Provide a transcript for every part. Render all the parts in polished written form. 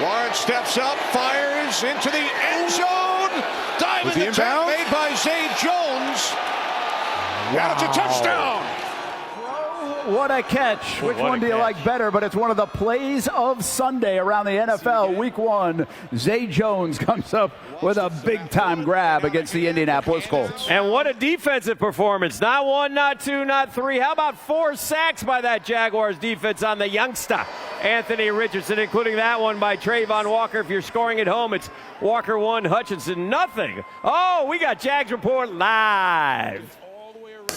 Lawrence steps up, fires into the end zone. Diving the tap made by Zay Jones. And it's a touchdown. What a catch. Which one do you like better? But it's one of the plays of Sunday around the NFL. Week 1, Zay Jones comes up with a big-time grab against the Indianapolis Colts. And what a defensive performance. Not 1, not 2, not 3. How about 4 sacks by that Jaguars defense on the youngster, Anthony Richardson, including that one by Trayvon Walker. If you're scoring at home, it's Walker 1, Hutchinson nothing. Oh, we got Jags Report live.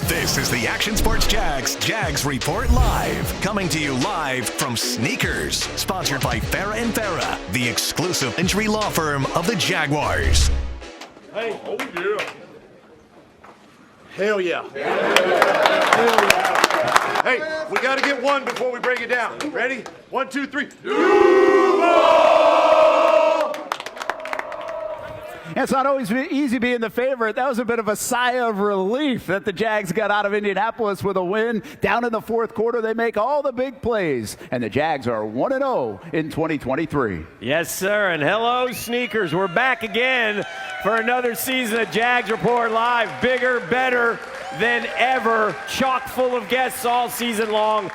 This is the Action Sports Jags Report Live. Coming to you live from Sneakers. Sponsored by Farrah & Farrah, the exclusive injury law firm of the Jaguars. Hey, oh yeah. Hell yeah. Hell yeah. Hey, we got to get one before we break it down. Ready? 1, 2, 3. It's not always easy being the favorite. That was a bit of a sigh of relief that the Jags got out of Indianapolis with a win. Down in the fourth quarter, they make all the big plays, and the Jags are 1-0 in 2023. Yes, sir, and hello, Sneakers. We're back again for another season of Jags Report Live. Bigger, better than ever. Chock full of guests all season long.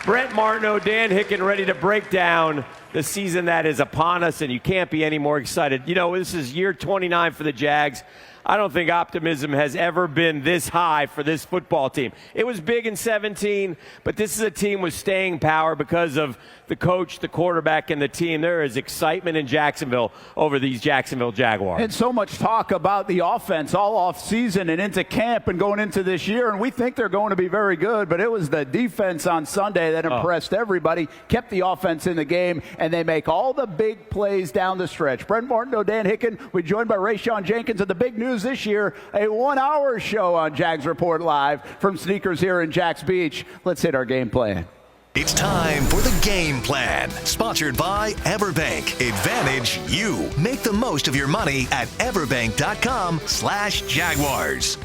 Brent, Dan Hicken ready to break down the season that is upon us, and you can't be any more excited. You know, this is year 29 for the Jags. I don't think optimism has ever been this high for this football team. It was big in 17, but this is a team with staying power because of the coach, the quarterback, and the team. There is excitement in Jacksonville over these Jacksonville Jaguars. And so much talk about the offense all off season and into camp and going into this year, and we think they're going to be very good, but it was the defense on Sunday that impressed everybody, kept the offense in the game, and they make all the big plays down the stretch. Brent Martineau, Dan Hicken, we're joined by Rayshawn Jenkins, and the big news this year, a 1-hour show on Jags Report Live from Sneakers here in Jax Beach. Let's hit our game plan. It's time for the game plan. Sponsored by Everbank. Advantage you. Make the most of your money at everbank.com/Jaguars.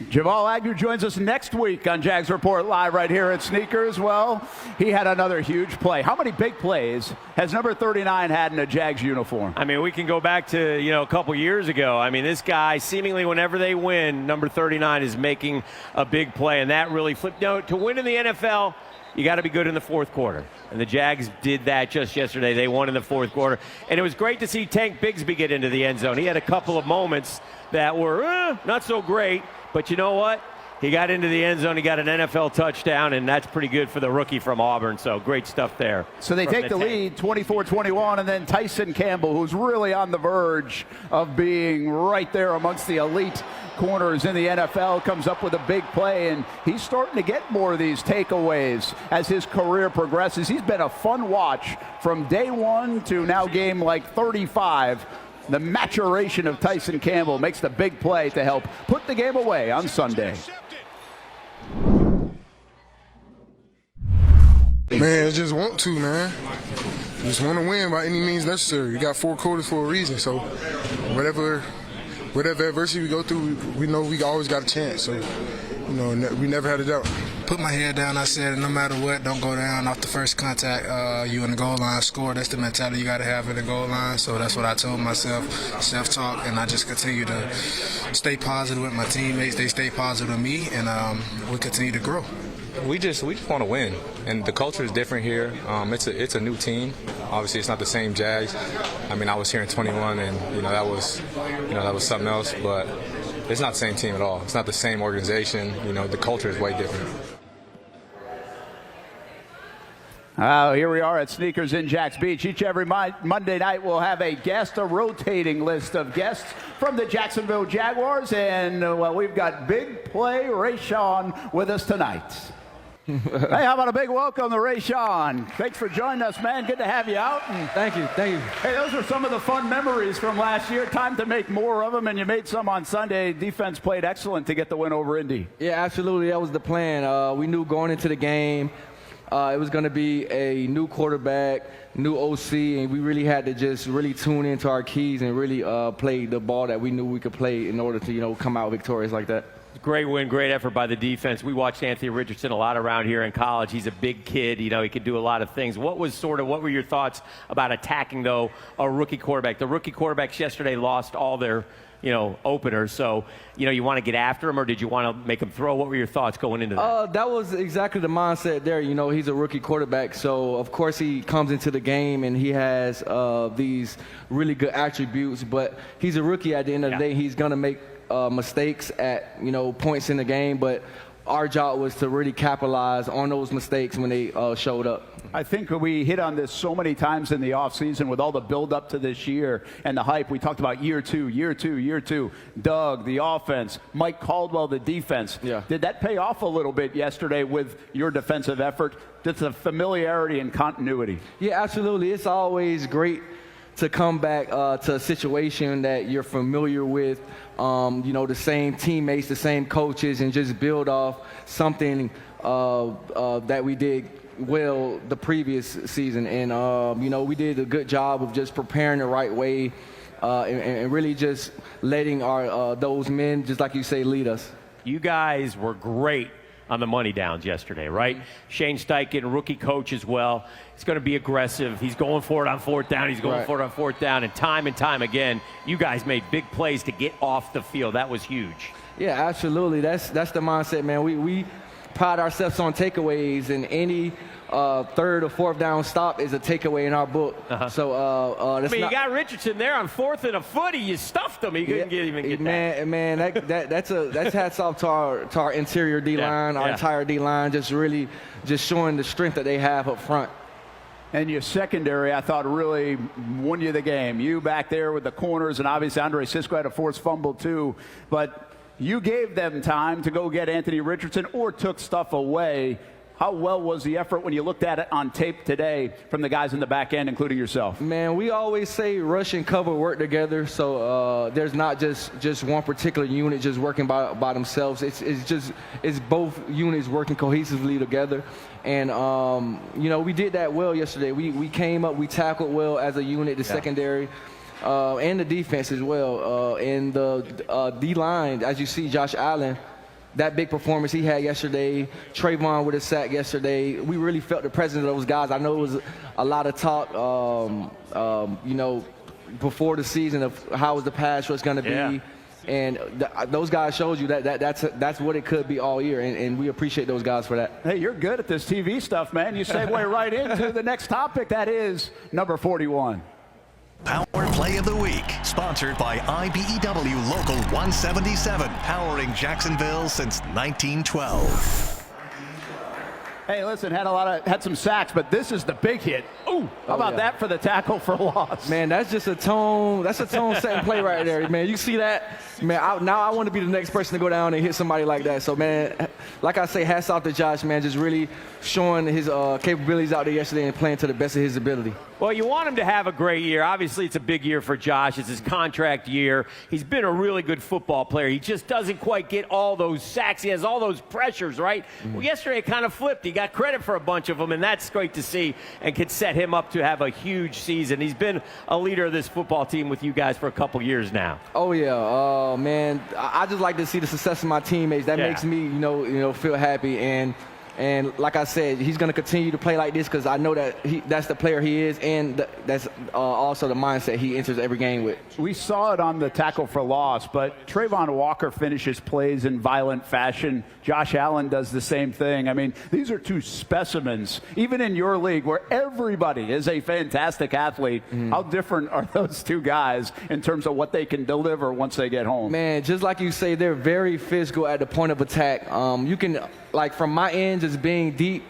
Jamal Agnew joins us next week on Jags Report Live right here at Sneakers. Well, he had another huge play. How many big plays has number 39 had in a Jags uniform? I mean, we can go back to, a couple years ago. I mean, this guy, seemingly whenever they win, number 39 is making a big play, and that really flipped. To win in the NFL, you got to be good in the fourth quarter. And the Jags did that just yesterday. They won in the fourth quarter. And it was great to see Tank Bigsby get into the end zone. He had a couple of moments that were not so great. But you know what? He got into the end zone. He got an NFL touchdown, and that's pretty good for the rookie from Auburn. So great stuff there. So they take the lead 24-21, and then Tyson Campbell, who's really on the verge of being right there amongst the elite corners in the NFL, comes up with a big play, and he's starting to get more of these takeaways as his career progresses. He's been a fun watch from day one to now game like 35. The maturation of Tyson Campbell makes the big play to help put the game away on Sunday. Man, I just want to, man. Just want to win by any means necessary. We got 4 quarters for a reason, so whatever adversity we go through, we know we always got a chance. So, we never had a doubt. Put my head down. I said, no matter what, don't go down off the first contact. You in the goal line, score. That's the mentality you got to have in the goal line. So that's what I told myself, self-talk, and I just continue to stay positive with my teammates. They stay positive with me, and we continue to grow. We just want to win, and the culture is different here. It's a new team. Obviously, it's not the same Jags. I mean, I was here in 21, and that was something else. But it's not the same team at all. It's not the same organization. The culture is way different. Here we are at Sneakers in Jax Beach. Each every Monday night we'll have a guest, a rotating list of guests from the Jacksonville Jaguars. And, we've got Big Play Rayshawn with us tonight. Hey, how about a big welcome to Rayshawn? Thanks for joining us, man. Good to have you out. And thank you. Hey, those are some of the fun memories from last year. Time to make more of them, and you made some on Sunday. Defense played excellent to get the win over Indy. Yeah, absolutely. That was the plan. We knew going into the game it was going to be a new quarterback, new OC, and we really had to just really tune into our keys and really play the ball that we knew we could play in order to, come out victorious like that. Great win, great effort by the defense. We watched Anthony Richardson a lot around here in college. He's a big kid. You know, he could do a lot of things. What were your thoughts about attacking, though, a rookie quarterback? The rookie quarterbacks yesterday lost all their, openers. So, you want to get after him, or did you want to make him throw? What were your thoughts going into that? That was exactly the mindset there. He's a rookie quarterback, so of course he comes into the game and he has these really good attributes, but he's a rookie at the end of the day. He's going to make mistakes at points in the game, but our job was to really capitalize on those mistakes when they showed up. I think we hit on this so many times in the offseason with all the build-up to this year and the hype. We talked about year two. Doug, the offense. Mike Caldwell, the defense. Yeah. Did that pay off a little bit yesterday with your defensive effort? Just the familiarity and continuity. Yeah, absolutely. It's always great to come back to a situation that you're familiar with, the same teammates, the same coaches, and just build off something that we did well the previous season. And, we did a good job of just preparing the right way and really just letting those men, just like you say, lead us. You guys were great on the money downs yesterday, right? Shane Steichen, rookie coach as well. He's going to be aggressive. He's going for it on fourth down. He's going for it on fourth down. And time again, you guys made big plays to get off the field. That was huge. Yeah, absolutely. That's the mindset, man. We pride ourselves on takeaways, and any third or fourth down stop is a takeaway in our book. So that's you got Richardson there on fourth and a footy. You stuffed him. He couldn't even get that. Man, that's hats off to our interior D-line, our entire D-line, just really just showing the strength that they have up front. And your secondary, I thought, really won you the game. You back there with the corners, and obviously Andre Sisco had a forced fumble too. But you gave them time to go get Anthony Richardson or took stuff away. How well was the effort when you looked at it on tape today from the guys in the back end, including yourself? Man, we always say rush and cover work together. So there's not just one particular unit just working by themselves. It's both units working cohesively together. And, we did that well yesterday. We came up, we tackled well as a unit, the secondary. And the defense as well. And the D-line, as you see, Josh Allen, that big performance he had yesterday, Trayvon with a sack yesterday, we really felt the presence of those guys. I know it was a lot of talk, before the season of how was the pass rush going to be. Yeah. And those guys showed you that's what it could be all year, and we appreciate those guys for that. Hey, you're good at this TV stuff, man. You segue right into the next topic. That is number 41. Power Play of the Week, sponsored by IBEW Local 177, powering Jacksonville since 1912. Hey, listen, had some sacks, but this is the big hit. Ooh, how about that for the tackle for loss? Man, that's just a tone. That's a tone-setting play right there, man. You see that? Man, now I want to be the next person to go down and hit somebody like that. So, man, like I say, hats off to Josh, man, just really showing his capabilities out there yesterday and playing to the best of his ability. Well, you want him to have a great year. Obviously, it's a big year for Josh. It's his contract year. He's been a really good football player. He just doesn't quite get all those sacks. He has all those pressures, right? Well, yesterday it kind of flipped. He got credit for a bunch of them, and that's great to see and could set him up to have a huge season. He's been a leader of this football team with you guys for a couple years now. Oh, yeah. Man, I just like to see the success of my teammates. That makes me, feel happy. And like I said, he's going to continue to play like this because I know that that's the player he is, and that's also the mindset he enters every game with. We saw it on the tackle for loss, but Trayvon Walker finishes plays in violent fashion. Josh Allen does the same thing. I mean, these are two specimens, even in your league where everybody is a fantastic athlete. How different are those two guys in terms of what they can deliver once they get home? Man, just like you say, they're very physical at the point of attack. You can, like from my end, just being deep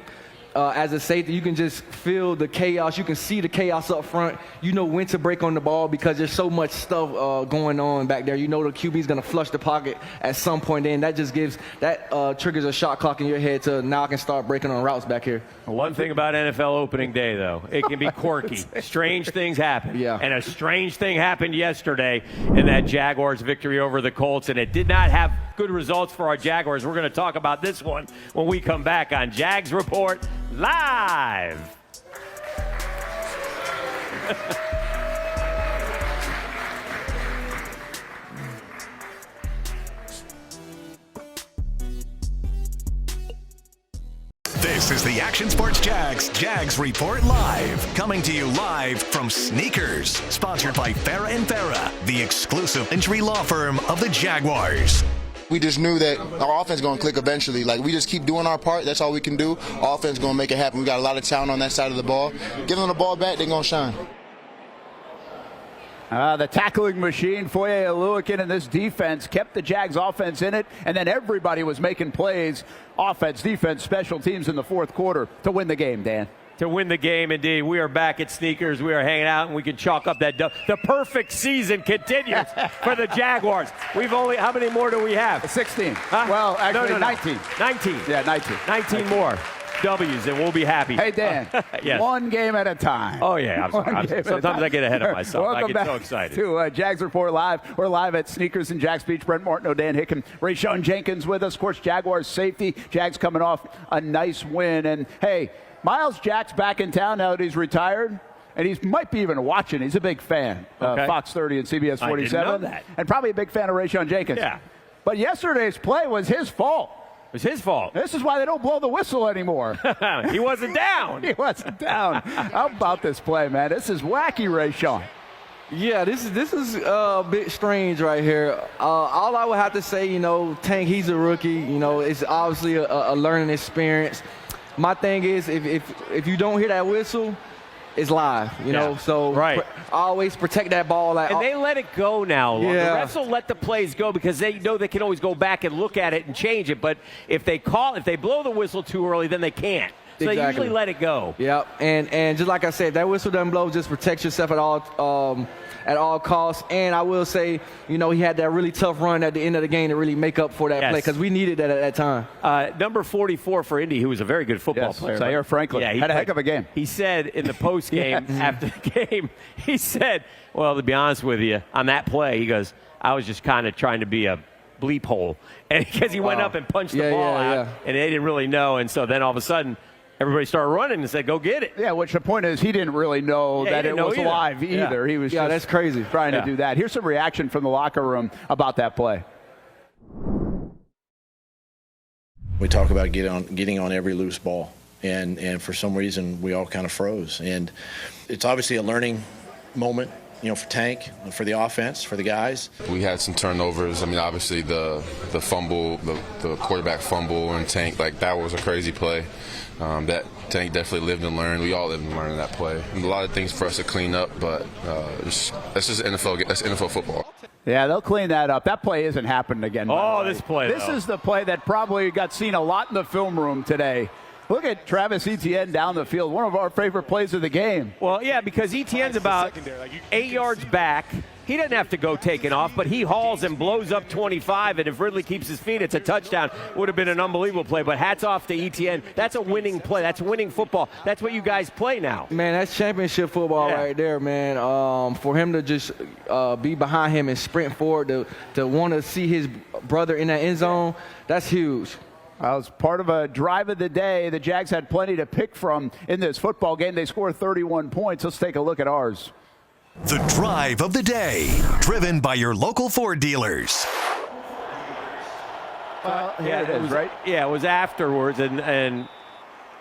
as a safety, you can just feel the chaos. You can see the chaos up front. You know when to break on the ball because there's so much stuff going on back there. You know the QB's going to flush the pocket at some point. Then that just triggers a shot clock in your head to now I can start breaking on routes back here. One thing about NFL opening day, though, it can be quirky. Strange things happen. Yeah. And a strange thing happened yesterday in that Jaguars victory over the Colts, and it did not have good results for our Jaguars. We're going to talk about this one when we come back on Jags Report Live. This is the Action Sports Jags Report Live. Coming to you live from Sneakers. Sponsored by Farrah & Farrah, the exclusive injury law firm of the Jaguars. We just knew that our offense is going to click eventually. Like, we just keep doing our part. That's all we can do. Offense is going to make it happen. We got a lot of talent on that side of the ball. Give them the ball back, they're going to shine. The tackling machine, Foye Oluokun, and this defense kept the Jags offense in it, and then everybody was making plays, offense, defense, special teams in the fourth quarter to win the game, Dan. To win the game, indeed. We are back at Sneakers. We are hanging out, and we can chalk up that dub. The perfect season continues for the Jaguars. We've only, how many more do we have? 16. Huh? Well, actually, no. 19. 19. Yeah, 19. 19 more W's, and we'll be happy. Hey, Dan, yes. One game at a time. Oh, yeah. I'm sorry. Sometimes I get ahead of myself. Welcome I get back so excited. To Jags Report Live. We're live at Sneakers in Jags Beach. Brent Martineau, Dan Hicken, Rayshawn Jenkins with us. Of course, Jaguars safety. Jags coming off a nice win. And, hey, Miles Jack's back in town now that he's retired. And he might be even watching. He's a big fan of Fox 30 and CBS 47. I didn't know that. And probably a big fan of Rayshawn Jenkins. Yeah. But yesterday's play was his fault. It was his fault. This is why they don't blow the whistle anymore. He wasn't down. He wasn't down. How about this play, man? This is wacky, Rayshawn. Yeah, this is a bit strange right here. All I would have to say, Tank, he's a rookie. It's obviously a learning experience. My thing is, if you don't hear that whistle, it's live, know. So always protect that ball. And they let it go now. Yeah. The refs will let the plays go because they know they can always go back and look at it and change it. But if they blow the whistle too early, then they can't. So they usually let it go. Yep. And just like I said, if that whistle doesn't blow, just protect yourself at all costs. And I will say, he had that really tough run at the end of the game to really make up for that play because we needed that at that time. Number 44 for Indy, who was a very good football player. Zaire Franklin. Yeah, he had a heck of a game. He said in the post game after the game, he said, well, to be honest with you, on that play, he goes, I was just kind of trying to be a bleep hole. And because he went up and punched the ball out, and they didn't really know. And so then all of a sudden, everybody started running and said, go get it. Yeah, which the point is he didn't really know that it was live either. He was just that's crazy. Trying to do that. Here's some reaction from the locker room about that play. We talk about getting on every loose ball, and for some reason we all kind of froze. And it's obviously a learning moment, for Tank, for the offense, for the guys. We had some turnovers. I mean, obviously the fumble, the quarterback fumble and Tank, that was a crazy play. That Tank definitely lived and learned. We all lived and learned in that play. And a lot of things for us to clean up, but that's just NFL. That's NFL football. Yeah, they'll clean that up. That play isn't happening again. This play. This is the play that probably got seen a lot in the film room today. Look at Travis Etienne down the field, one of our favorite plays of the game. Well, yeah, because Etienne's about 8 yards back. He doesn't have to go taking off, but he hauls and blows up 25, and if Ridley keeps his feet, it's a touchdown. Would have been an unbelievable play, but hats off to Etienne. That's a winning play. That's winning football. That's what you guys play now. Man, that's championship football right there, man. For him to just be behind him and sprint forward, to want to see his brother in that end zone, that's huge. As part of a drive of the day, the Jags had plenty to pick from in this football game. They scored 31 points. Let's take a look at ours. The drive of the day, driven by your local Ford dealers. Here it is, right? Yeah, it was afterwards, and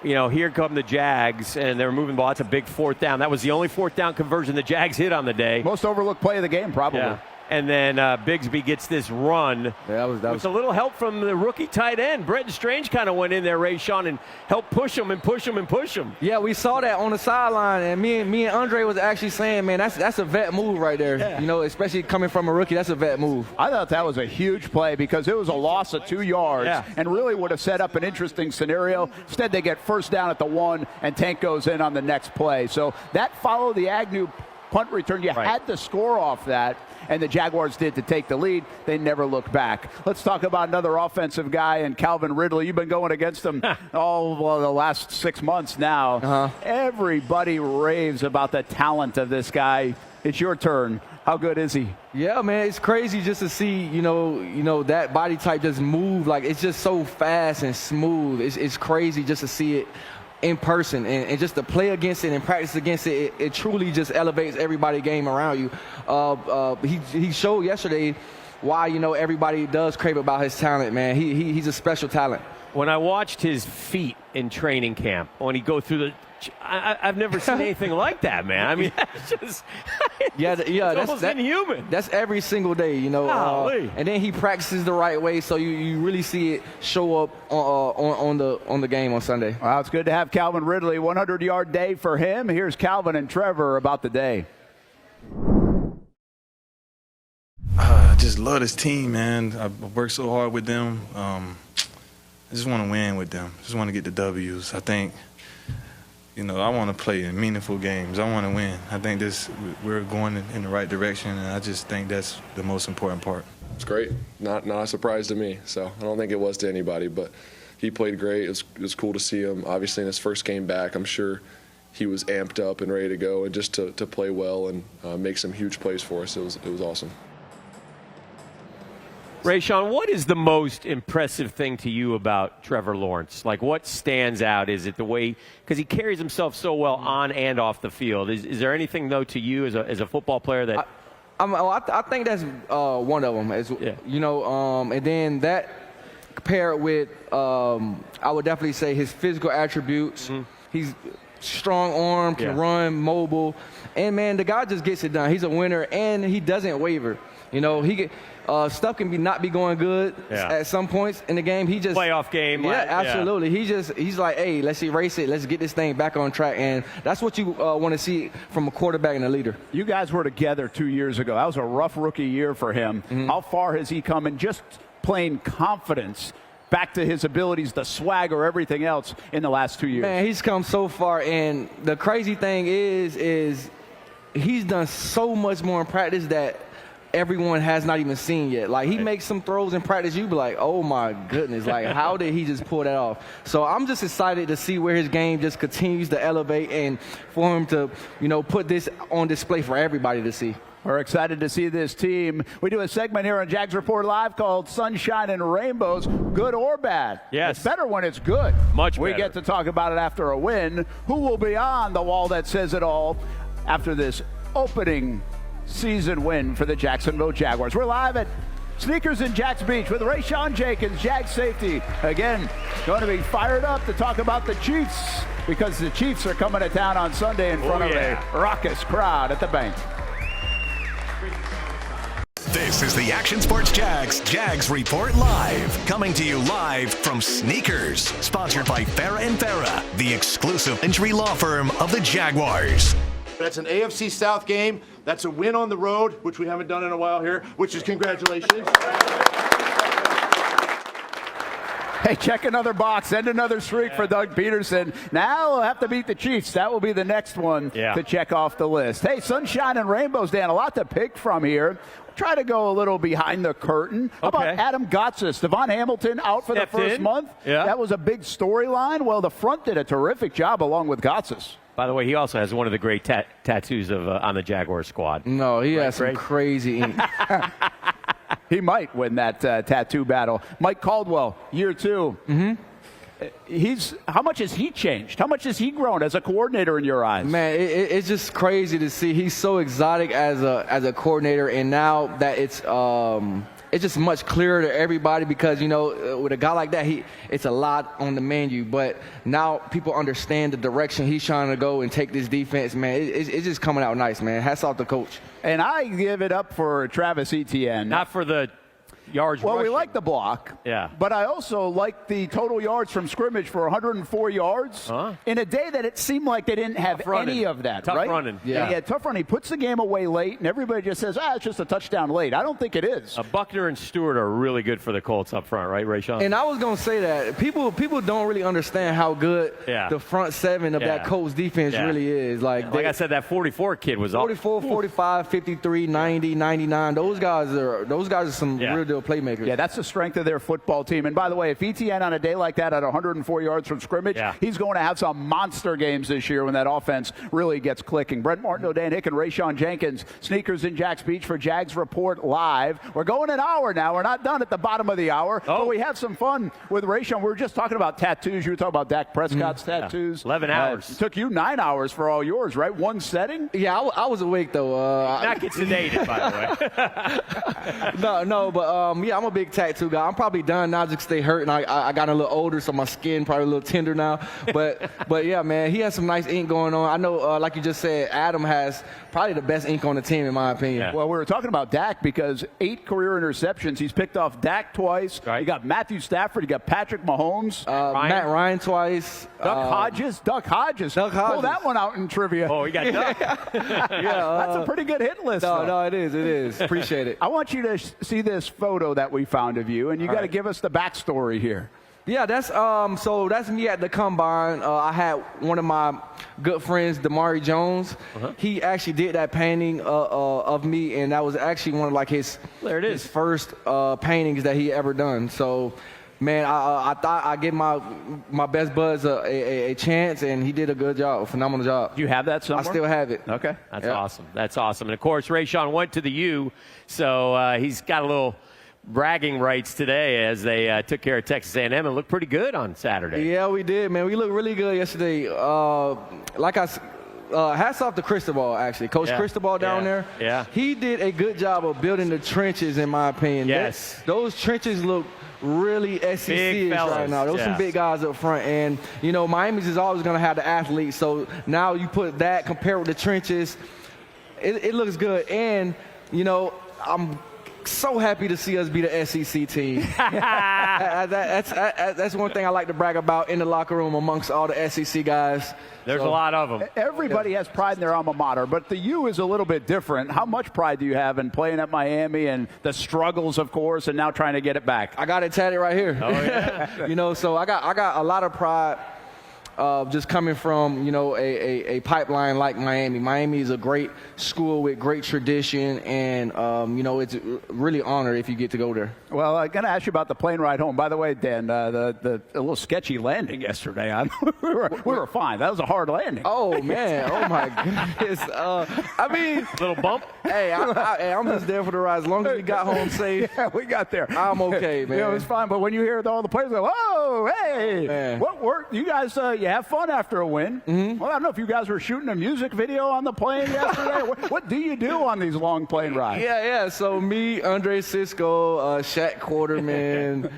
here come the Jags, and they're moving the ball. That's a big fourth down. That was the only fourth down conversion the Jags hit on the day. Most overlooked play of the game, probably. Yeah. And then Bigsby gets this run. That was with a little help from the rookie tight end. Brenton Strange kind of went in there, Rayshawn, and helped push him and push him and push him. Yeah, we saw that on the sideline, and me and Andre was actually saying, man, that's a vet move right there. Yeah. Especially coming from a rookie, that's a vet move. I thought that was a huge play because it was a loss of 2 yards and really would have set up an interesting scenario. Instead, they get first down at the 1, and Tank goes in on the next play. So that followed the Agnew punt return. You had to score off that, and the Jaguars did to take the lead. They never looked back. Let's talk about another offensive guy, and Calvin Ridley. You've been going against him the last 6 months now. Everybody raves about the talent of this guy. It's your turn. How good is he? Yeah, man, it's crazy just to see, that body type just move. It's just so fast and smooth. It's crazy just to see it in person and just to play against it and practice against it. It truly just elevates everybody's game around you. He showed yesterday why, everybody does crave about his talent, man. He's a special talent. When I watched his feet in training camp, when he go through the, I've never seen anything like that, man. I mean, that's just it's almost inhuman. That's every single day, you know. And then he practices the right way, so you really see it show up on the game on Sunday. Well, it's good to have Calvin Ridley. 100-yard day for him. Here's Calvin and Trevor about the day. I just love this team, man. I worked so hard with them. I just want to win with them. Just want to get the W's. I think, you know, I want to play in meaningful games. I want to win. I think we're going in the right direction, and I just think that's the most important part. It's great. Not a surprise to me. So I don't think it was to anybody, but he played great. It was cool to see him. Obviously, in his first game back, I'm sure he was amped up and ready to go, and just to play well and make some huge plays for us. It was awesome. Rayshawn, what is the most impressive thing to you about Trevor Lawrence? Like, what stands out? Is it the way – because he carries himself so well on and off the field. Is there anything, though, to you as a football player that – I think that's one of them. You know, and then that paired with I would definitely say his physical attributes. Mm-hmm. He's strong arm, can run, mobile. And, man, the guy just gets it done. He's a winner, and he doesn't waver. You know, stuff can not be going good at some points in the game. He just playoff game. Yeah, absolutely. He's like, hey, let's erase it. Let's get this thing back on track. And that's what you want to see from a quarterback and a leader. You guys were together 2 years ago. That was a rough rookie year for him. Mm-hmm. How far has he come in just plain confidence back to his abilities, the swagger, everything else in the last 2 years? Man, he's come so far. And the crazy thing is he's done so much more in practice that everyone has not even seen yet. Like, he makes some throws in practice, you be like, oh my goodness, like, how did he just pull that off? So I'm just excited to see where his game just continues to elevate and for him to, you know, put this on display for everybody to see. We're excited to see this team. We do a segment here on Jags Report Live called Sunshine and Rainbows, good or bad. Yes. It's better when it's good. Much better. We get to talk about it after a win. Who will be on the wall that says it all after this opening season win for the Jacksonville Jaguars? We're live at Sneakers in Jax Beach with Rayshawn Jenkins, Jags Safety. Again, going to be fired up to talk about the Chiefs because the Chiefs are coming to town on Sunday in front of a raucous crowd at the bank. This is the Action Sports Jags Report Live, coming to you live from Sneakers, sponsored by Farah & Farah, the exclusive injury law firm of the Jaguars. That's an AFC South game. That's a win on the road, which we haven't done in a while here, which is congratulations. Hey, check another box, end another streak for Doug Peterson. Now we'll have to beat the Chiefs. That will be the next one to check off the list. Hey, sunshine and rainbows, Dan, a lot to pick from here. We'll try to go a little behind the curtain. How about Adam Gotsis? Devon Hamilton out for the first month. Yeah. That was a big storyline. Well, the front did a terrific job along with Gotsis. By the way, he also has one of the great tattoos of on the Jaguars squad. No, he has some crazy ink. He might win that tattoo battle. Mike Caldwell, year 2. Mm-hmm. How much has he changed? How much has he grown as a coordinator in your eyes? Man, it's just crazy to see. He's so exotic as a coordinator, and now that it's just much clearer to everybody because, you know, with a guy like that, it's a lot on the menu. But now people understand the direction he's trying to go and take this defense, man. It's just coming out nice, man. Hats off to coach. And I give it up for Travis Etienne. Not for the yards Well, rushing. we like the block. Yeah. But I also like the total yards from scrimmage for 104 yards in a day that it seemed like they didn't have any of that, tough right? running. Yeah, tough running. He puts the game away late, and everybody just says, it's just a touchdown late. I don't think it is. Buckner and Stewart are really good for the Colts up front, right, Rayshawn? And I was going to say that. People don't really understand how good the front seven of that Colts defense really is. Like I said, that 44 kid was 44, 45, 53, 90, 99. Those guys are some real deal playmakers. Yeah, that's the strength of their football team. And by the way, if Etienne on a day like that at 104 yards from scrimmage, he's going to have some monster games this year when that offense really gets clicking. Brent Martineau, Dan Hick, and Rayshawn Jenkins, Sneakers in Jax Beach for Jags Report Live. We're going an hour now. We're not done at the bottom of the hour, but we have some fun with Rayshawn. We were just talking about tattoos. You were talking about Dak Prescott's tattoos. 11 hours. It took you 9 hours for all yours, right? One setting? Yeah, I was awake, though. Not get sedated, by the way. No, but Yeah, I'm a big tattoo guy. I'm probably done now just to stay hurt, and I got a little older, so my skin probably a little tender now. But yeah, man, he has some nice ink going on. I know, like you just said, Adam has probably the best ink on the team, in my opinion. Yeah. Well, we were talking about Dak because 8 career interceptions. He's picked off Dak twice. Right. You got Matthew Stafford. You got Patrick Mahomes. Matt Ryan twice. Duck Hodges. Pull that one out in trivia. Oh, he got Duck. That's a pretty good hit list. No, it is. Appreciate it. I want you to see this photo that we found of you, and you got to give us the backstory here. Yeah, that's me at the combine. I had one of my good friends, Damari Jones. He actually did that painting of me, and that was actually one of like his first paintings that he ever done. So, man, I thought I'd give my best buds a chance, and he did a good job, a phenomenal job. Do you have that somewhere? I still have it. Okay. That's awesome. That's awesome. And, of course, Rayshawn went to the U, so he's got a little bragging rights today as they took care of Texas A&M and looked pretty good on Saturday. Yeah, we did, man. We looked really good yesterday. Hats off to Cristobal, actually. Coach Cristobal down there. Yeah. He did a good job of building the trenches, in my opinion. Yes. Those trenches look really SEC-ish right now. Those some big guys up front. And, you know, Miami's is always going to have the athletes. So now you put that compared with the trenches, it looks good. And, you know, I'm so happy to see us be the SEC team. That's one thing I like to brag about in the locker room amongst all the SEC guys. There's a lot of them. Everybody has pride in their alma mater, but the U is a little bit different. How much pride do you have in playing at Miami and the struggles, of course, and now trying to get it back? I got it tatted right here. Oh, yeah. You know, so I got a lot of pride just coming from, you know, a pipeline like Miami. Miami is a great school with great tradition, and, you know, it's really honored if you get to go there. Well, I'm going to ask you about the plane ride home. By the way, Dan, the little sketchy landing yesterday, we were fine. That was a hard landing. Oh, man. Oh, my goodness. I mean. Little bump? Hey, I'm just there for the ride. As long as we got home safe. Yeah, we got there. I'm okay, man. Yeah, it was fine. But when you hear all the players go, whoa, hey, man. What worked? You guys, you have fun after a win. Well, I don't know if you guys were shooting a music video on the plane yesterday. What do you do on these long plane rides? Yeah. So me, Andre Cisco, Shaq Quarterman,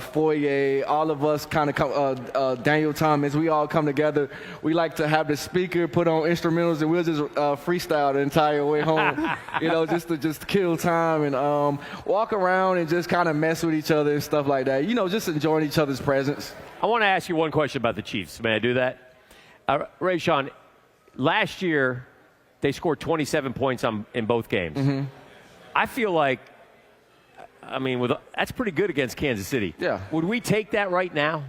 Foye, all of us kind of come, Daniel Thomas, we all come together. We like to have the speaker put on instrumentals, and we'll just freestyle the entire way home, you know, just to kill time and walk around and just kind of mess with each other and stuff like that. You know, just enjoying each other's presence. I want to ask you one question about the Chiefs. May I do that? Rayshawn, last year they scored 27 points in both games. I feel like, I mean, that's pretty good against Kansas City. Yeah. Would we take that right now?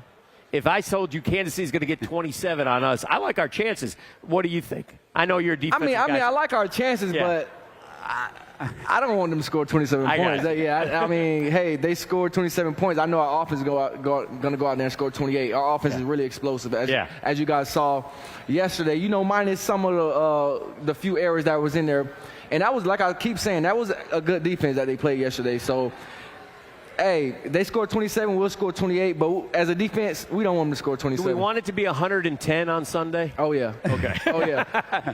If I told you Kansas City's going to get 27 on us, I like our chances. What do you think? I know you're a defensive guy. I mean, I like our chances, but I don't want them to score 27 points. I mean, hey, they scored 27 points. I know our offense is going to go out there and score 28. Our offense is really explosive, as you guys saw yesterday. You know, minus some of the few errors that was in there. And that was, like I keep saying, that was a good defense that they played yesterday. So, hey, they scored 27, we'll score 28. But as a defense, we don't want them to score 27. Do we want it to be 110 on Sunday? Oh, yeah. Okay. Oh, yeah.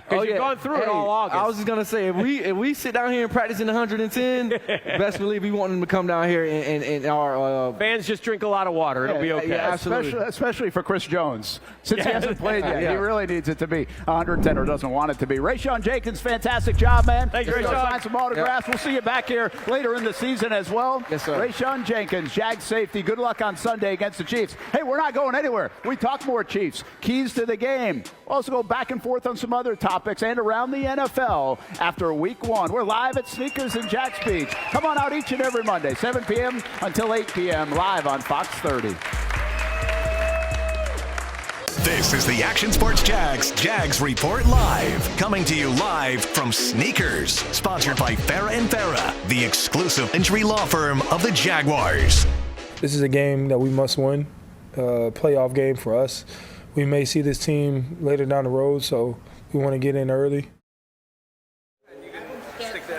Because you've gone through it all August. I was just going to say, if we sit down here and practice in 110, best believe we want them to come down here and our fans just drink a lot of water. It'll be okay. Yeah, absolutely. Especially for Chris Jones. Since he hasn't played yet, he really needs it to be 110 or doesn't want it to be. Rayshawn Jenkins, fantastic job, man. Thank you, Rayshawn. Sign some autographs. We'll see you back here later in the season as well. Yes, sir. Rayshawn Jenkins, Jags Safety. Good luck on Sunday against the Chiefs. Hey, we're not going anywhere. We talk more Chiefs. Keys to the game. We'll also go back and forth on some other topics and around the NFL after week 1. We're live at Sneakers in Jax Beach. Come on out each and every Monday, 7 p.m. until 8 p.m. live on Fox 30. This is the Action Sports Jags Report Live. Coming to you live from Sneakers. Sponsored by Farrah & Farrah, the exclusive injury law firm of the Jaguars. This is a game that we must win, playoff game for us. We may see this team later down the road, so we want to get in early.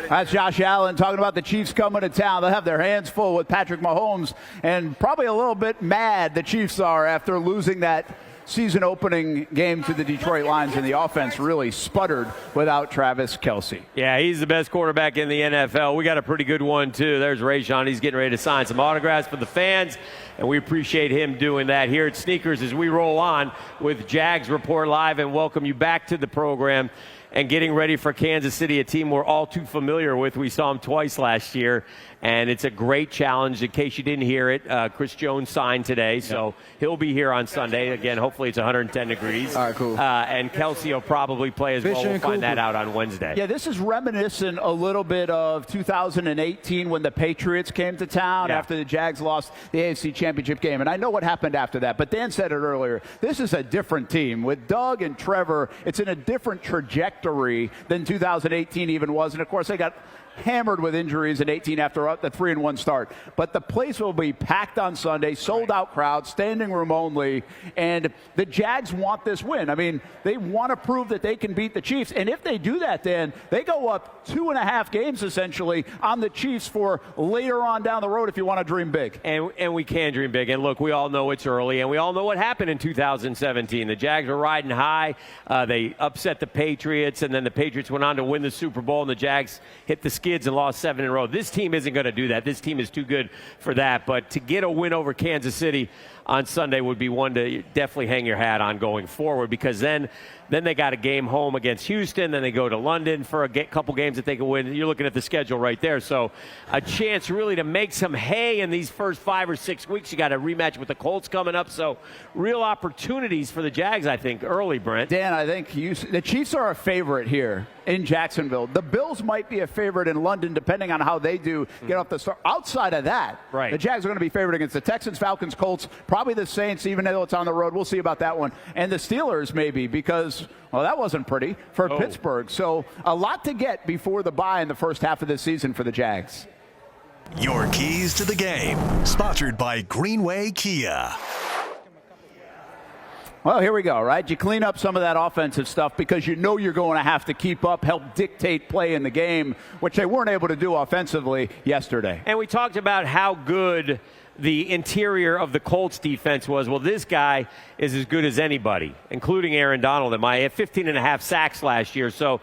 That's Josh Allen talking about the Chiefs coming to town. They'll have their hands full with Patrick Mahomes, and probably a little bit mad the Chiefs are after losing that season opening game to the Detroit Lions, and the offense really sputtered without Travis Kelce. Yeah, he's the best quarterback in the NFL. We got a pretty good one, too. There's Rayshawn. He's getting ready to sign some autographs for the fans, and we appreciate him doing that here at Sneakers as we roll on with Jags Report Live and welcome you back to the program and getting ready for Kansas City, a team we're all too familiar with. We saw them twice last year, and it's a great challenge. In case you didn't hear it, Chris Jones signed today, so he'll be here on Sunday. Again, hopefully it's 110 degrees. All right, cool. And Kelce will probably play as well. We'll find that out on Wednesday. Yeah, this is reminiscent a little bit of 2018 when the Patriots came to town after the Jags lost the AFC Championship game. And I know what happened after that, but Dan said it earlier. This is a different team. With Doug and Trevor, it's in a different trajectory than 2018 even was. And, of course, they got hammered with injuries in 18 after the 3-1 start. But the place will be packed on Sunday, sold-out crowd, standing room only, and the Jags want this win. I mean, they want to prove that they can beat the Chiefs, and if they do that, then they go up 2.5 games, essentially, on the Chiefs for later on down the road if you want to dream big. And we can dream big. And, look, we all know it's early, and we all know what happened in 2017. The Jags were riding high. They upset the Patriots, and then the Patriots went on to win the Super Bowl, and the Jags hit the skids and lost 7 in a row. This team isn't going to do that. This team is too good for that. But to get a win over Kansas City on Sunday would be one to definitely hang your hat on going forward, because then they got a game home against Houston. Then they go to London for a couple games that they can win. You're looking at the schedule right there. So a chance really to make some hay in these first 5 or 6 weeks. You got a rematch with the Colts coming up. So real opportunities for the Jags, I think, early, Brent. Dan, I think the Chiefs are a favorite here in Jacksonville. The Bills might be a favorite in London, depending on how they do get off the start. Outside of that, the Jags are going to be favored against the Texans, Falcons, Colts, probably the Saints, even though it's on the road. We'll see about that one. And the Steelers, maybe, because, well, that wasn't pretty for Pittsburgh. So a lot to get before the bye in the first half of this season for the Jags. Your keys to the game, sponsored by Greenway Kia. Well, here we go, right? You clean up some of that offensive stuff because you know you're going to have to keep up, help dictate play in the game, which they weren't able to do offensively yesterday. And we talked about how good the interior of the Colts defense was. Well, this guy is as good as anybody, including Aaron Donald. He had 15.5 sacks last year. So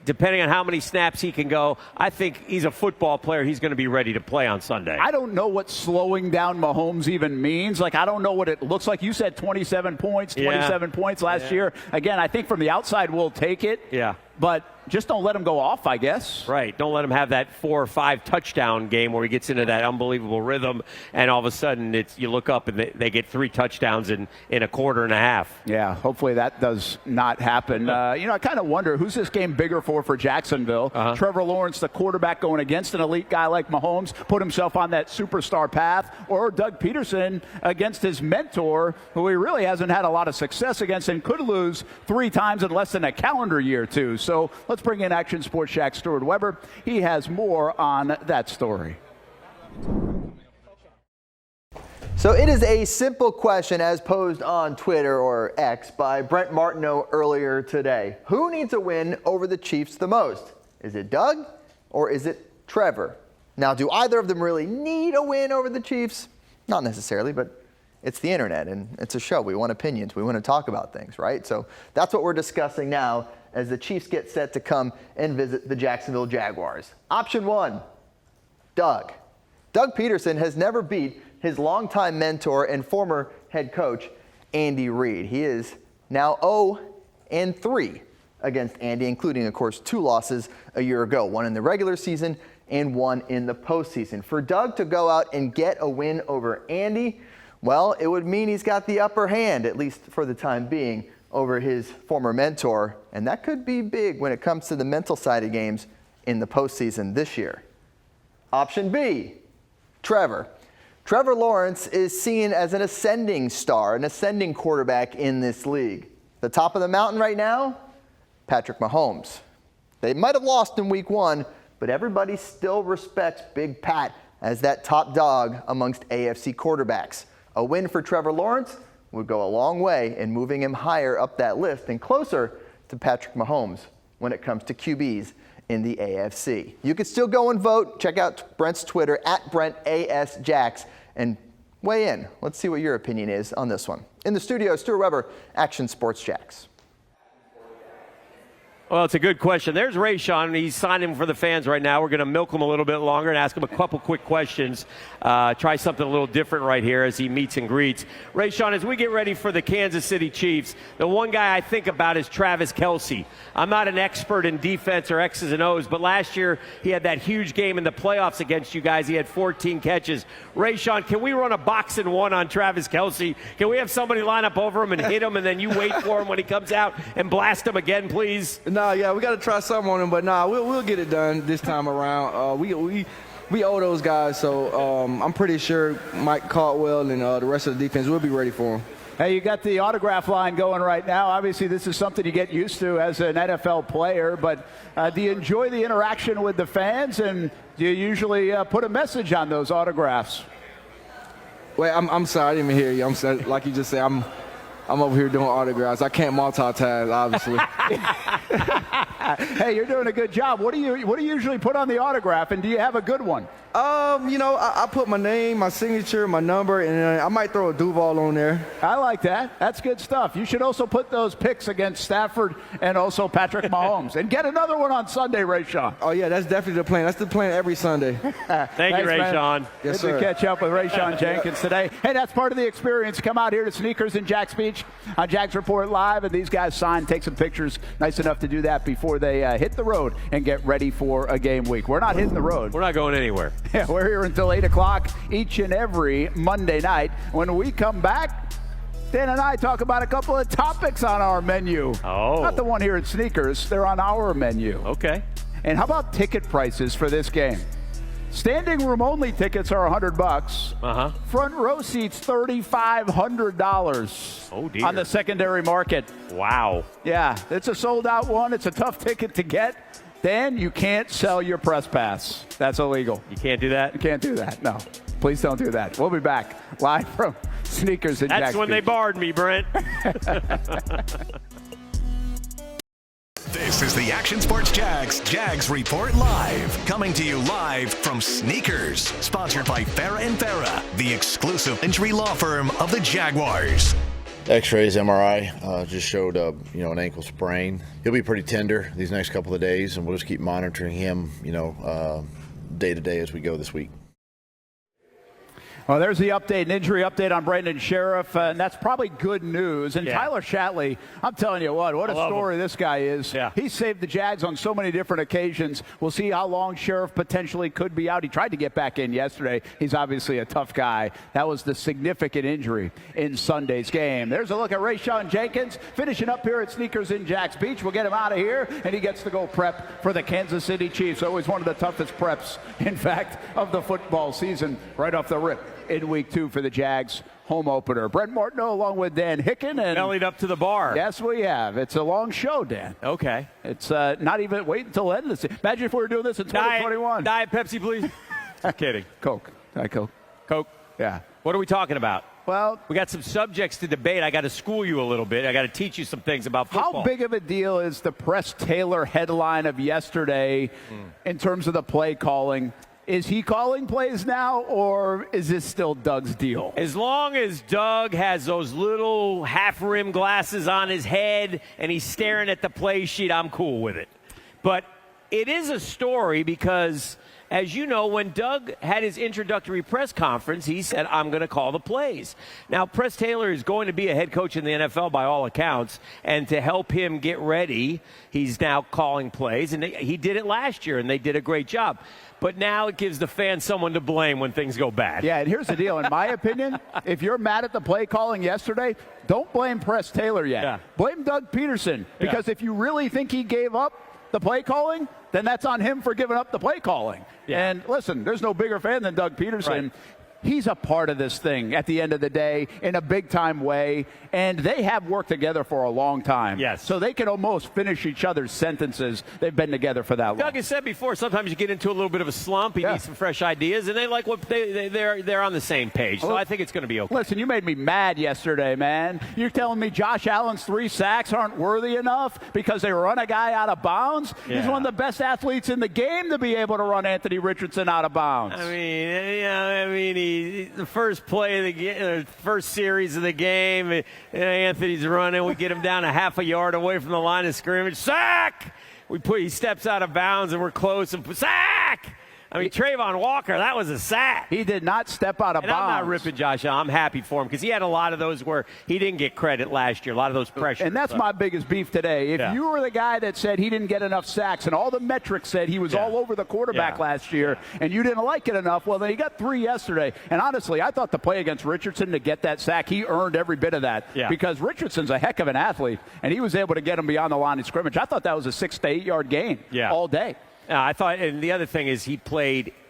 depending on how many snaps he can go, I think he's a football player. He's going to be ready to play on Sunday. I don't know what slowing down Mahomes even means. Like, I don't know what it looks like. You said 27 points last year. Again, I think from the outside we'll take it. Yeah. But just don't let him go off, I guess. Right. Don't let him have that 4 or 5 touchdown game where he gets into that unbelievable rhythm, and all of a sudden you look up and they get 3 touchdowns in a quarter and a half. Yeah, hopefully that does not happen. I kind of wonder, who's this game bigger for Jacksonville? Trevor Lawrence, the quarterback, going against an elite guy like Mahomes, put himself on that superstar path, or Doug Peterson against his mentor, who he really hasn't had a lot of success against and could lose 3 times in less than a calendar year, too. So let's bring in Action Sports Shaq Stuart Weber. He has more on that story. So it is a simple question as posed on Twitter or X by Brent Martineau earlier today. Who needs a win over the Chiefs the most? Is it Doug or is it Trevor? Now, do either of them really need a win over the Chiefs? Not necessarily, but it's the internet and it's a show. We want opinions. We want to talk about things, right? So that's what we're discussing now as the Chiefs get set to come and visit the Jacksonville Jaguars. Option 1, Doug. Doug Peterson has never beat his longtime mentor and former head coach, Andy Reid. He is now 0-3 against Andy, including, of course, 2 losses a year ago, 1 in the regular season and 1 in the postseason. For Doug to go out and get a win over Andy, well, it would mean he's got the upper hand, at least for the time being, over his former mentor, and that could be big when it comes to the mental side of games in the postseason this year. Option B, Trevor. Trevor Lawrence is seen as an ascending star, an ascending quarterback in this league. The top of the mountain right now, Patrick Mahomes. They might have lost in week 1, but everybody still respects Big Pat as that top dog amongst AFC quarterbacks. A win for Trevor Lawrence would go a long way in moving him higher up that list and closer to Patrick Mahomes when it comes to QBs in the AFC. You can still go and vote. Check out Brent's Twitter, @BrentASJax, and Weigh in. Let's see what your opinion is on this one. In the studio, Stuart Weber, Action Sports Jax. Well, it's a good question. There's Rayshawn. He's signing for the fans right now. We're going to milk him a little bit longer and ask him a couple quick questions. Try something a little different right here as he meets and greets. Rayshawn, as we get ready for the Kansas City Chiefs, the one guy I think about is Travis Kelce. I'm not an expert in defense or X's and O's, but last year he had that huge game in the playoffs against you guys. He had 14 catches. Rayshawn, can we run a box and one on Travis Kelce? Can we have somebody line up over him and hit him, and then you wait for him when he comes out and blast him again, please? Yeah, we got to try something on him, but we'll get it done this time around. We owe those guys, so I'm pretty sure Mike Caldwell and the rest of the defense will be ready for him. Hey, you got the autograph line going right now. Obviously, this is something you get used to as an NFL player, but do you enjoy the interaction with the fans, and do you usually put a message on those autographs? Wait, I'm sorry, I didn't even hear you. I'm sorry, like you just said, I'm over here doing autographs. I can't multitask, obviously. Hey, you're doing a good job. What do you usually put on the autograph, and do you have a good one? I put my name, my signature, my number, and I might throw a Duval on there. I like that. That's good stuff. You should also put those picks against Stafford and also Patrick Mahomes. And get another one on Sunday, Rayshawn. Oh, yeah, that's definitely the plan. That's the plan every Sunday. Thank you, Rayshawn. Yes, good to catch up with Rayshawn Jenkins today. Hey, that's part of the experience. Come out here to Sneakers in Jax Beach on Jags Report Live, and these guys sign, take some pictures. Nice enough to do that before they hit the road and get ready for a game week. We're not hitting the road. We're not going anywhere. Yeah, we're here until 8 o'clock each and every Monday night. When we come back, Dan and I talk about a couple of topics on our menu. Oh. Not the one here at Sneakers. They're on our menu. Okay. And how about ticket prices for this game? Standing room only tickets are $100. Front row seats, $3,500. Oh, dear. On the secondary market. Wow. Yeah, it's a sold out one. It's a tough ticket to get. Dan, you can't sell your press pass. That's illegal. You can't do that? You can't do that, no. Please don't do that. We'll be back live from Sneakers in Jax That's when Beach. they barred me, Brent. This is the Action Sports Jags Report Live. Coming to you live from Sneakers. Sponsored by Farah & Farah, the exclusive injury law firm of the Jaguars. X-rays, MRI, just showed an ankle sprain. He'll be pretty tender these next couple of days, and we'll just keep monitoring him, day to day as we go this week. Well, there's the update, an injury update on Brandon Sheriff, and that's probably good news. And Tyler Shatley, I'm telling you what a story this guy is. Yeah. He saved the Jags on so many different occasions. We'll see how long Sheriff potentially could be out. He tried to get back in yesterday. He's obviously a tough guy. That was the significant injury in Sunday's game. There's a look at Rayshawn Jenkins finishing up here at Sneakers in Jax Beach. We'll get him out of here, and he gets to go prep for the Kansas City Chiefs. Always one of the toughest preps, in fact, of the football season right off the rip. In week 2 for the Jags home opener. Brent Martineau along with Dan Hicken. And bellied up to the bar. Yes, we have. It's a long show, Dan. Okay. It's not even wait until the end of the season. Imagine if we were doing this in 2021. Diet Pepsi, please. I'm kidding. Coke. Coke. Coke. Yeah. What are we talking about? Well, we got some subjects to debate. I got to school you a little bit. I got to teach you some things about football. How big of a deal is the Press Taylor headline of yesterday in terms of the play calling? Is he calling plays now, or is this still Doug's deal? As long as Doug has those little half-rim glasses on his head and he's staring at the play sheet, I'm cool with it. But it is a story because, as you know, when Doug had his introductory press conference, he said, I'm going to call the plays. Now, Press Taylor is going to be a head coach in the NFL by all accounts, and to help him get ready, he's now calling plays, and he did it last year, and they did a great job. But now it gives the fans someone to blame when things go bad. Yeah, and here's the deal. In my opinion, if you're mad at the play calling yesterday, don't blame Press Taylor yet. Yeah. Blame Doug Peterson, because if you really think he gave up the play calling, then that's on him for giving up the play calling. Yeah. And listen, there's no bigger fan than Doug Peterson. Right. He's a part of this thing at the end of the day in a big-time way, and they have worked together for a long time. Yes. So they can almost finish each other's sentences. They've been together for that long. Doug has said before, sometimes you get into a little bit of a slump. You need some fresh ideas, and they like what they're on the same page. So I think it's going to be okay. Listen, you made me mad yesterday, man. You're telling me Josh Allen's 3 sacks aren't worthy enough because they run a guy out of bounds? Yeah. He's one of the best athletes in the game to be able to run Anthony Richardson out of bounds. I mean, the first play of the game, first series of the game, Anthony's running. We get him down a half a yard away from the line of scrimmage. Sack! He steps out of bounds, and we're close. And sack! I mean, Trayvon Walker, that was a sack. He did not step out of bounds. I'm not ripping Josh Allen. I'm happy for him because he had a lot of those where he didn't get credit last year, a lot of those pressures. And that's my biggest beef today. If you were the guy that said he didn't get enough sacks and all the metrics said he was all over the quarterback last year and you didn't like it enough, well, then he got 3 yesterday. And honestly, I thought the play against Richardson to get that sack, he earned every bit of that because Richardson's a heck of an athlete, and he was able to get him beyond the line of scrimmage. I thought that was a 6 to 8 yard gain all day. I thought, and the other thing is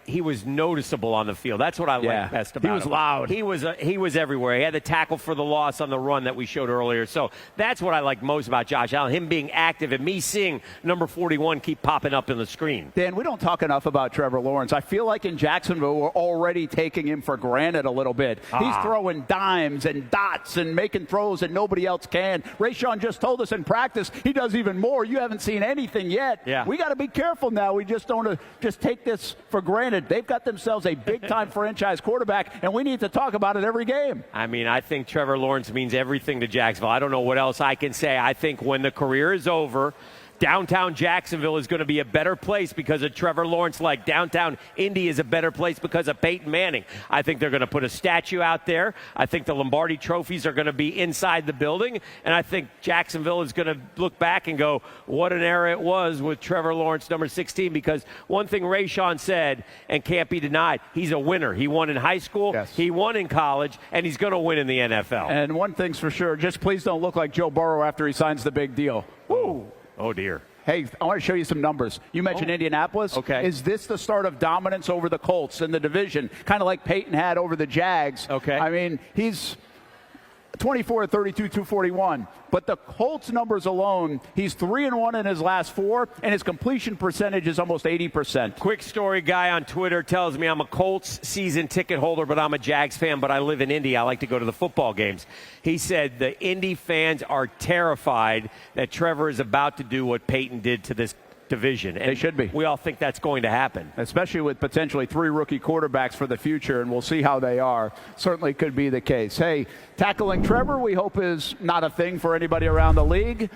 he was noticeable on the field. That's what I like best about him. He was loud. He was everywhere. He had the tackle for the loss on the run that we showed earlier. So that's what I like most about Josh Allen, him being active and me seeing number 41 keep popping up in the screen. Dan, we don't talk enough about Trevor Lawrence. I feel like in Jacksonville we're already taking him for granted a little bit. He's throwing dimes and dots and making throws that nobody else can. Rayshawn just told us in practice he does even more. You haven't seen anything yet. Yeah. We got to be careful now. We just don't just take this for granted. They've got themselves a big-time franchise quarterback, and we need to talk about it every game. I mean, I think Trevor Lawrence means everything to Jacksonville. I don't know what else I can say. I think when the career is over, downtown Jacksonville is going to be a better place because of Trevor Lawrence, like downtown Indy is a better place because of Peyton Manning. I think they're going to put a statue out there. I think the Lombardi trophies are going to be inside the building. And I think Jacksonville is going to look back and go, what an era it was with Trevor Lawrence, number 16, because one thing Rayshawn said and can't be denied, he's a winner. He won in high school, he won in college, and he's going to win in the NFL. And one thing's for sure, just please don't look like Joe Burrow after he signs the big deal. Woo! Oh, dear. Hey, I want to show you some numbers. You mentioned Indianapolis. Okay. Is this the start of dominance over the Colts in the division, kind of like Peyton had over the Jags? Okay. I mean, he's 24 32, 241. But the Colts numbers alone, he's 3-1 in his last 4, and his completion percentage is almost 80%. Quick story guy on Twitter tells me I'm a Colts season ticket holder, but I'm a Jags fan, but I live in Indy. I like to go to the football games. He said the Indy fans are terrified that Trevor is about to do what Peyton did to this division. And they should be. We all think that's going to happen. Especially with potentially 3 rookie quarterbacks for the future, and we'll see how they are. Certainly could be the case. Hey, tackling Trevor, we hope is not a thing for anybody around the league.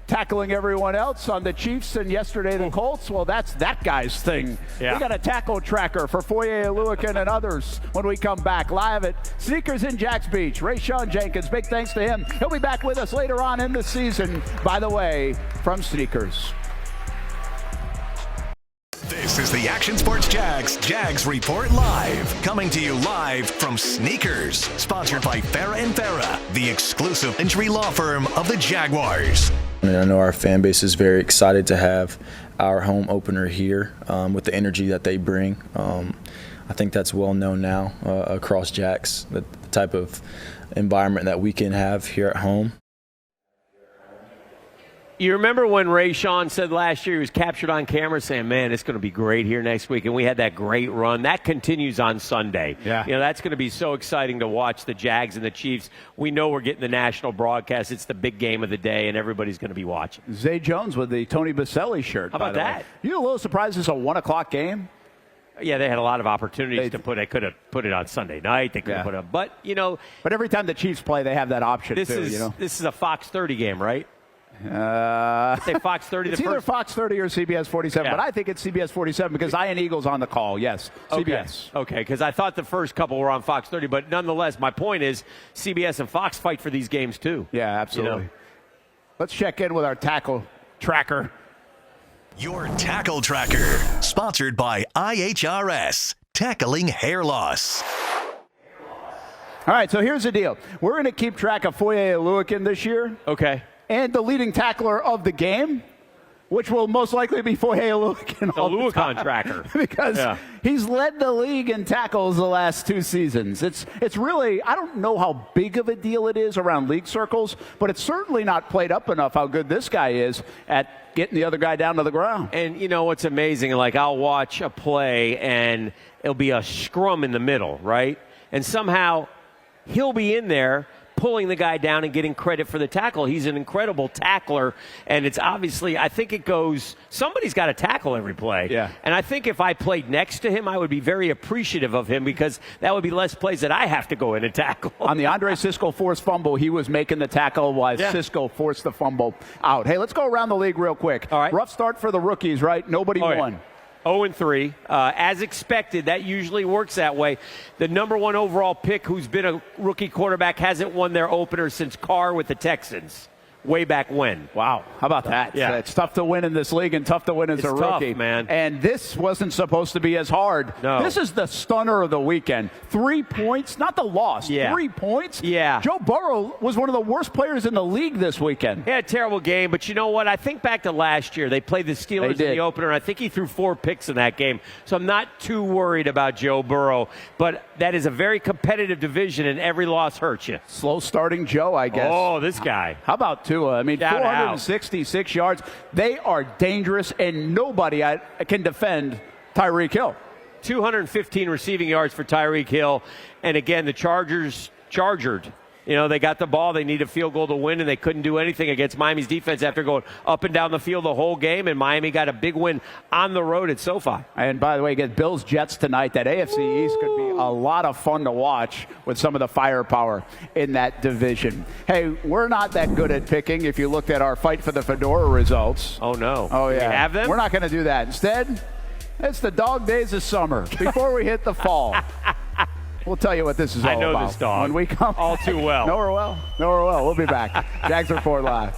Tackling everyone else on the Chiefs and yesterday the Colts, well, that's that guy's thing. Yeah. We got a tackle tracker for Foye Oluokun and others when we come back. Live at Sneakers in Jax Beach. Rayshawn Jenkins, big thanks to him. He'll be back with us later on in the season, by the way, from Sneakers. This is the Action Sports Jags Report Live. Coming to you live from Sneakers. Sponsored by Farah and Farah, the exclusive injury law firm of the Jaguars. And I know our fan base is very excited to have our home opener here with the energy that they bring. I think that's well known now across Jags, the type of environment that we can have here at home. You remember when Rayshawn said last year he was captured on camera saying, man, it's going to be great here next week, and we had that great run. That continues on Sunday. Yeah. You know, that's going to be so exciting to watch the Jags and the Chiefs. We know we're getting the national broadcast. It's the big game of the day, and everybody's going to be watching. Zay Jones with the Tony Baselli shirt. How about that? You a little surprised it's a 1 o'clock game? Yeah, they had a lot of opportunities to put. They could have put it on Sunday night. They could have put it, but you know. But every time the Chiefs play, they have that option This too. is this is a Fox 30 game, right? Say Fox 30. It's either Fox 30 or CBS 47, but I think it's CBS 47 because Ian Eagle's on the call. Yes, CBS. Okay, because I thought the first couple were on Fox 30, but nonetheless, my point is CBS and Fox fight for these games too. Yeah, absolutely. You know? Let's check in with our tackle tracker. Your tackle tracker, sponsored by IHRS, tackling hair loss. All right, so here's the deal. We're going to keep track of Foye Oluokun this year. Okay. And the leading tackler of the game, which will most likely be Foye Oluokun. The Oluokun tracker. Because he's led the league in tackles the last 2 seasons. It's really, I don't know how big of a deal it is around league circles, but it's certainly not played up enough how good this guy is at getting the other guy down to the ground. And you know what's amazing? Like I'll watch a play and it'll be a scrum in the middle, right? And somehow he'll be in there, pulling the guy down and getting credit for the tackle. He's an incredible tackler, and it's obviously, I think it goes, somebody's got to tackle every play. Yeah. And I think if I played next to him, I would be very appreciative of him because that would be less plays that I have to go in and tackle. On the Andre Sisco forced fumble, he was making the tackle while Sisco forced the fumble out. Hey, let's go around the league real quick. All right. Rough start for the rookies, right? Nobody won. 0-3. As expected, that usually works that way. The number 1 overall pick, who's been a rookie quarterback, hasn't won their opener since Carr with the Texans. Way back when. Wow. How about that? Yeah. It's tough to win in this league and tough to win as a rookie. Tough, man. And this wasn't supposed to be as hard. No. This is the stunner of the weekend. 3 points, not the loss. Yeah. 3 points? Yeah. Joe Burrow was one of the worst players in the league this weekend. He had a terrible game, but you know what? I think back to last year. They played the Steelers in the opener, and I think he threw 4 picks in that game. So I'm not too worried about Joe Burrow. But that is a very competitive division, and every loss hurts you. Slow starting Joe, I guess. Oh, this guy. How about Tua? I mean, 466 yards. They are dangerous, and nobody can defend Tyreek Hill. 215 receiving yards for Tyreek Hill. And again, the Chargers chargered. You know, they got the ball. They need a field goal to win, and they couldn't do anything against Miami's defense after going up and down the field the whole game, and Miami got a big win on the road at SoFi. And by the way, again, Bills-Jets tonight. That AFC East could be a lot of fun to watch with some of the firepower in that division. Hey, we're not that good at picking if you looked at our Fight for the Fedora results. Oh, no. Oh, yeah. Do we have them? We're not going to do that. Instead, it's the dog days of summer before we hit the fall. We'll tell you what this is all about. I know this dog. When we come all too well. Know her well. Know her well. We'll be back. Jags Report Live.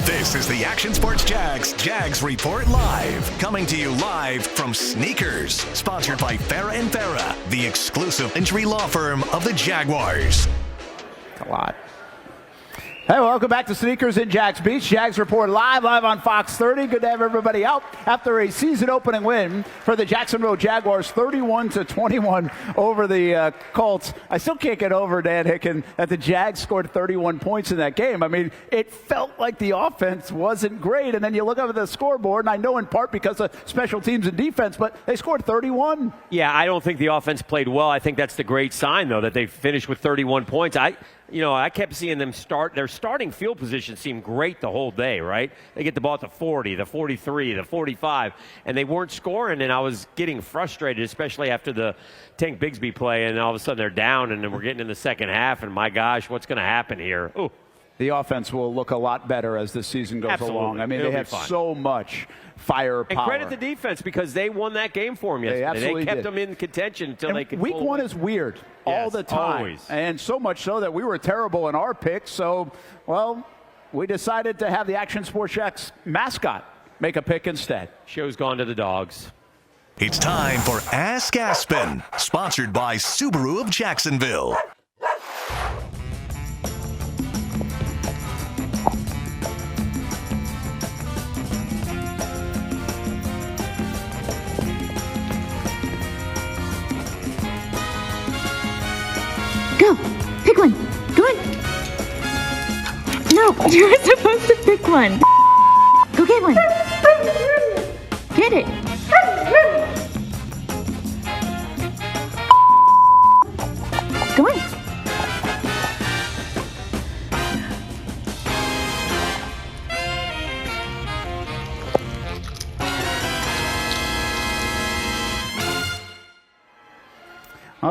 This is the Action Sports Jags Report Live. Coming to you live from Sneakers. Sponsored by Farrah & Farrah, the exclusive injury law firm of the Jaguars. A lot. Hey, welcome back to Sneakers in Jags Beach. Jags Report live on Fox 30. Good to have everybody out after a season-opening win for the Jacksonville Jaguars, 31-21 over the Colts. I still can't get over, Dan Hicken, that the Jags scored 31 points in that game. I mean, it felt like the offense wasn't great, and then you look up at the scoreboard, and I know in part because of special teams and defense, but they scored 31. Yeah, I don't think the offense played well. I think that's the great sign, though, that they finished with 31 points. I kept seeing them start. Their starting field position seemed great the whole day, right? They get the ball at the 40, the 43, the 45, and they weren't scoring, and I was getting frustrated, especially after the Tank Bigsby play, and all of a sudden they're down, and then we're getting in the second half, and my gosh, what's going to happen here? Ooh. The offense will look a lot better as the season goes along. I mean, they have so much firepower. And credit the defense because they won that game for them yesterday. They kept them in contention until they could. Week one is weird all the time. Always. And so much so that we were terrible in our picks. So, well, we decided to have the Action Sports Jags mascot make a pick instead. Show's gone to the dogs. It's time for Ask Aspen, sponsored by Subaru of Jacksonville. Go! Pick one! Go on! No, you're supposed to pick one! Go get one! Get it! Go on!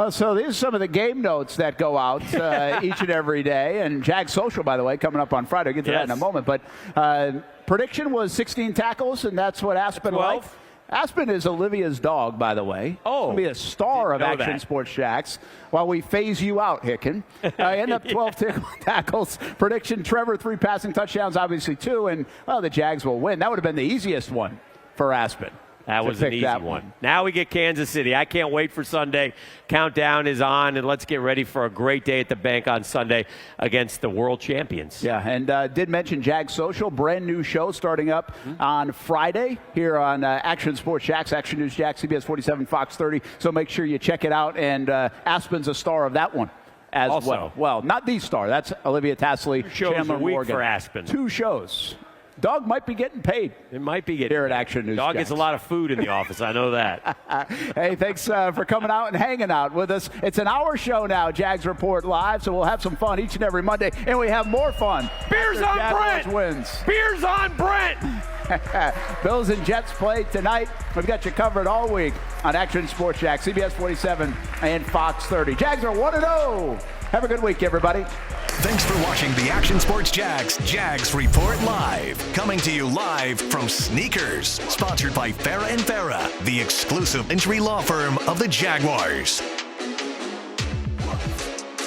So these are some of the game notes that go out each and every day. And Jags Social, by the way, coming up on Friday. I'll get to that in a moment. But prediction was 16 tackles, and that's what Aspen liked. Aspen is Olivia's dog, by the way. Oh. She'll be a star of Action Sports Jags while we phase you out, Hicken. End up 12 tackles. Prediction, Trevor, 3 passing touchdowns, obviously 2. And, well, the Jags will win. That would have been the easiest one for Aspen. That was an easy one. Now we get Kansas City. I can't wait for Sunday. Countdown is on, and let's get ready for a great day at the bank on Sunday against the world champions. Yeah, and did mention Jags Social, brand new show starting up on Friday here on Action Sports Jags, Action News Jags, CBS 47, Fox 30. So make sure you check it out, and Aspen's a star of that one as well. Well, not the star. That's Olivia Tassley, 2 shows Chandler a week Morgan. for Aspen. 2 shows. Doug might be getting paid. It might be getting here at Action News. Dog Jax. gets a lot of food in the office. I know that. Hey, thanks for coming out and hanging out with us. It's an hour show now, Jags Report Live, so we'll have some fun each and every Monday, and we have more fun. Beers on Jaguars Brent. Wins. Beers on Brent. Bills and Jets play tonight. We've got you covered all week on Action Sports Jax, CBS 47 and Fox 30. Jags are 1-0. Have a good week, everybody. Thanks for watching the Action Sports Jags Report Live. Coming to you live from Sneakers. Sponsored by Farrah & Farrah, the exclusive injury law firm of the Jaguars.